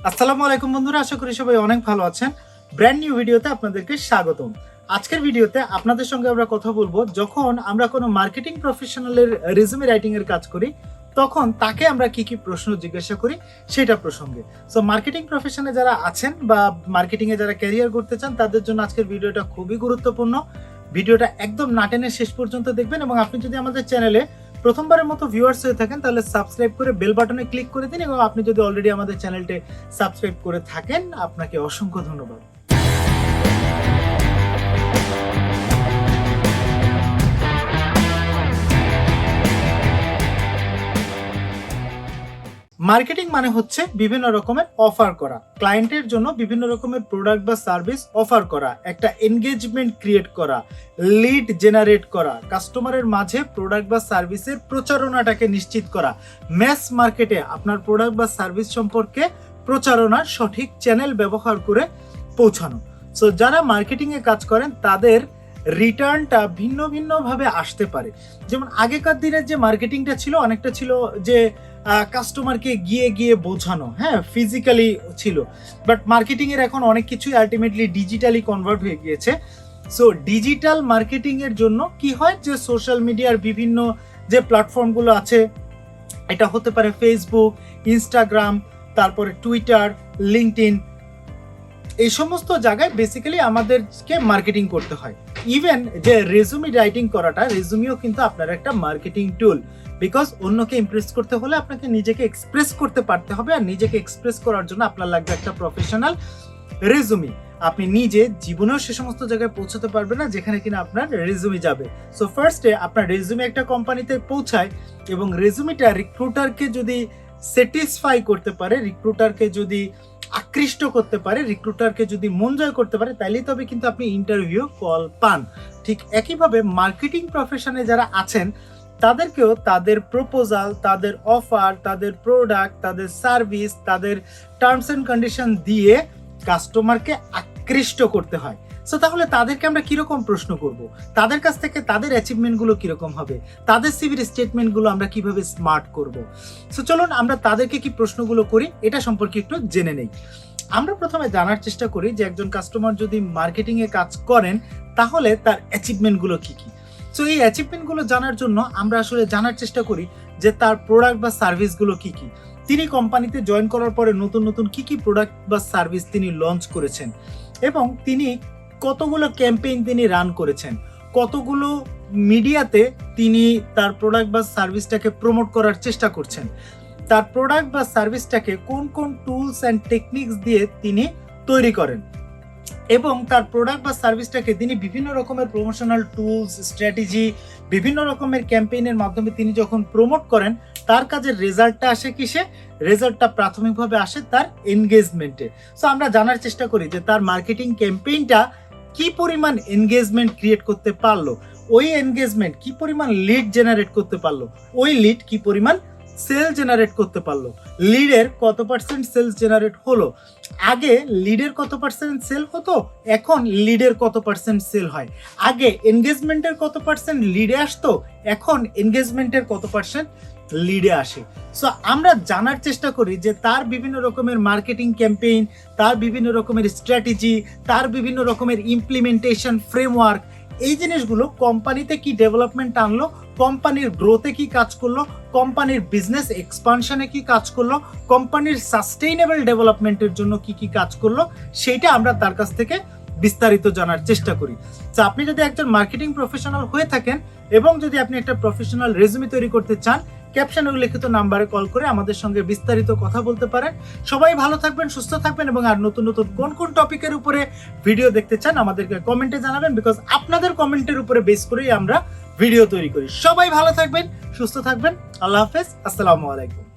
আসসালামু আলাইকুম বন্ধুরা, আশা করি সবাই অনেক ভালো আছেন। ব্র্যান্ড নিউ ভিডিওতে আপনাদেরকে স্বাগতম। আজকের ভিডিওতে আপনাদের সঙ্গে আমরা কথা বলবো, যখন আমরা কোনো মার্কেটিং প্রফেশনালের রেজুমে রাইটিং এর কাজ করি তখন তাকে আমরা কি কি প্রশ্ন জিজ্ঞাসা করি সেটা প্রসঙ্গে। সো মার্কেটিং প্রফেশনে যারা আছেন বা মার্কেটিং এ যারা ক্যারিয়ার করতে চান তাদের জন্য আজকের ভিডিওটা খুবই গুরুত্বপূর্ণ। ভিডিওটা একদম না টেনে শেষ পর্যন্ত দেখবেন, এবং আপনি যদি আমাদের চ্যানেলে প্রথমবারের মতো ভিউয়ার্স হয়ে থাকেন তাহলে সাবস্ক্রাইব করে বেল বাটনে ক্লিক করে দিন, এবং আপনি যদি অলরেডি আমাদের চ্যানেলটি সাবস্ক্রাইব করে থাকেন আপনাকে অসংখ্য ধন্যবাদ। মার্কেটিং মানে হচ্ছে বিভিন্ন রকমের অফার করা, ক্লায়েন্টের জন্য বিভিন্ন রকমের প্রোডাক্ট বা সার্ভিস অফার করা, একটা এনগেজমেন্ট ক্রিয়েট করা, লিড জেনারেট করা, কাস্টমারের মাঝে প্রোডাক্ট বা সার্ভিসের প্রচারণাটাকে নিশ্চিত করা, ম্যাস মার্কেটে আপনার প্রোডাক্ট বা সার্ভিস সম্পর্কে প্রচারণার সঠিক চ্যানেল ব্যবহার করে পৌঁছানো। সো যারা মার্কেটিংয়ে কাজ করেন তাদের রিটার্নটা ভিন্ন ভিন্নভাবে আসতে পারে। যেমন আগেকার দিনের যে মার্কেটিংটা ছিল অনেকটা ছিল যে কাস্টমারকে গিয়ে গিয়ে বোঝানো, হ্যাঁ ফিজিক্যালি ছিল, বাট মার্কেটিং এর এখন অনেক কিছুই আলটিমেটলি ডিজিটালি কনভার্ট হয়ে গিয়েছে। সো ডিজিটাল মার্কেটিং এর জন্য কি হয় যে সোশ্যাল মিডিয়ার বিভিন্ন যে প্ল্যাটফর্মগুলো আছে, এটা হতে পারে ফেসবুক, ইনস্টাগ্রাম, তারপরে টুইটার, লিঙ্কডইন, এই সমস্ত জায়গায় বেসিক্যালি আমাদেরকে মার্কেটিং করতে হয়। ইভেন যে রেজুমি রাইটিং করাটা, রেজুমিও কিন্তু আপনার একটা মার্কেটিং টুল, বিকজ অন্যকে ইমপ্রেস করতে হলে আপনাকে নিজেকে এক্সপ্রেস করতে পারতে হবে, আর নিজেকে এক্সপ্রেস করার জন্য আপনার লাগবে একটা প্রফেশনাল রেজুমি। আপনি নিজে জীবনেও সে সমস্ত জায়গায় পৌঁছাতে পারবেন না যেখানে কিনা আপনার রেজুমি যাবে। সো ফার্স্টে আপনার রেজুমি একটা কোম্পানিতে পৌঁছায়, এবং রেজুমিটা রিক্রুটারকে যদি স্যাটিসফাই করতে পারে, রিক্রুটারকে যদি আকৃষ্ট করতে পারে, রিক্রুটারকে যদি মন জয় করতে পারে, তাইলেই তবে কিন্তু আপনি ইন্টারভিউ কল পান। ঠিক একইভাবে মার্কেটিং প্রফেশনে যারা আছেন তাদেরকেও তাদের প্রপোজাল, তাদের অফার, তাদের প্রোডাক্ট, তাদের সার্ভিস, তাদের টার্মস অ্যান্ড কন্ডিশন দিয়ে কাস্টমারকে আকৃষ্ট করতে হয়। সো তাহলে তাদেরকে আমরা কিরকম প্রশ্ন করব, তাদের কাছ থেকে তাদের অ্যাচিভমেন্টগুলো কিরকম হবে, তাদের সিভির স্টেটমেন্টগুলো আমরা কিভাবে স্মার্ট করব। সো চলুন আমরা তাদেরকে কি প্রশ্নগুলো করি এটা সম্পর্কে একটু জেনে নেই। আমরা প্রথমে জানার চেষ্টা করি যে একজন কাস্টমার যদি মার্কেটিং এ কাজ করেন তাহলে তার অ্যাচিভমেন্টগুলো কি কি। সো এই অ্যাচিভমেন্টগুলো জানার জন্য আমরা আসলে জানার চেষ্টা করি যে তার প্রোডাক্ট বা সার্ভিসগুলো কি কি, তিনি কোম্পানিতে জয়েন করার পরে নতুন নতুন কি কি প্রোডাক্ট বা সার্ভিস তিনি লঞ্চ করেছেন, এবং তিনি কতগুলো ক্যাম্পেইন তিনি রান করেছেন, কতগুলো মিডিয়াতে তিনি তার প্রোডাক্ট বা সার্ভিসটাকে প্রমোট করার চেষ্টা করছেন, তার প্রোডাক্ট বা সার্ভিসটাকে কোন কোন টুলস অ্যান্ড টেকনিক্স দিয়ে তিনি তৈরি করেন, এবং তার প্রোডাক্ট বা সার্ভিসটাকে তিনি বিভিন্ন রকমের প্রমোশনাল টুলস, স্ট্র্যাটেজি, বিভিন্ন রকমের ক্যাম্পেইনের মাধ্যমে তিনি যখন প্রমোট করেন তার কাজের রেজাল্টটা আসে কিসে, রেজাল্টটা প্রাথমিকভাবে আসে তার এনগেজমেন্টে। সো আমরা জানার চেষ্টা করি যে তার মার্কেটিং ক্যাম্পেইনটা কি পরিমাণ এনগেজমেন্ট ক্রিয়েট করতে পারলো, ওই এনগেজমেন্ট কি পরিমাণ লিড জেনারেট করতে পারলো, ওই লিড কি পরিমাণ সেল জেনারেট করতে পারলো, লিডের কত পার্সেন্ট সেলস জেনারেট হলো, আগে লিডের কত পার্সেন্ট সেল হতো, এখন লিডের কত পার্সেন্ট সেল হয়, আগে এনগেজমেন্টের কত পার্সেন্ট লিডে আসতো, এখন এনগেজমেন্টের কত পার্সেন্ট লিডে আসে। সো আমরা জানার চেষ্টা করি যে তার বিভিন্ন রকমের মার্কেটিং ক্যাম্পেইন, তার বিভিন্ন রকমের স্ট্র্যাটেজি, তার বিভিন্ন রকমের ইমপ্লিমেন্টেশন ফ্রেমওয়ার্ক, এই জিনিসগুলো কোম্পানিতে কি ডেভেলপমেন্ট আনলো, কোম্পানির গ্রোথে কি কাজ করলো, কোম্পানির বিজনেস এক্সপানশনে কি কাজ করলো, কোম্পানির সাস্টেইনেবল ডেভেলপমেন্টের জন্য কি কি কাজ করলো, সেইটা আমরা তার কাছ থেকে বিস্তারিত জানার চেষ্টা করি। তো আপনি যদি একজন মার্কেটিং প্রফেশনাল হয়ে থাকেন এবং যদি আপনি একটা প্রফেশনাল রেজুমি তৈরি করতে চান, ক্যাপশনে উল্লেখিত নাম্বারে কল করে আমাদের সঙ্গে বিস্তারিত কথা বলতে পারেন। সবাই ভালো থাকবেন, সুস্থ থাকবেন, এবং আর নতুন নতুন কোন কোন টপিকের উপরে ভিডিও দেখতে চান আমাদেরকে কমেন্টে জানাবেন, বিকজ আপনাদের কমেন্টের উপরে বেস করেই আমরা ভিডিও তৈরি করি। সবাই ভালো থাকবেন, সুস্থ থাকবেন, আল্লাহ হাফেজ, আসসালামু আলাইকুম।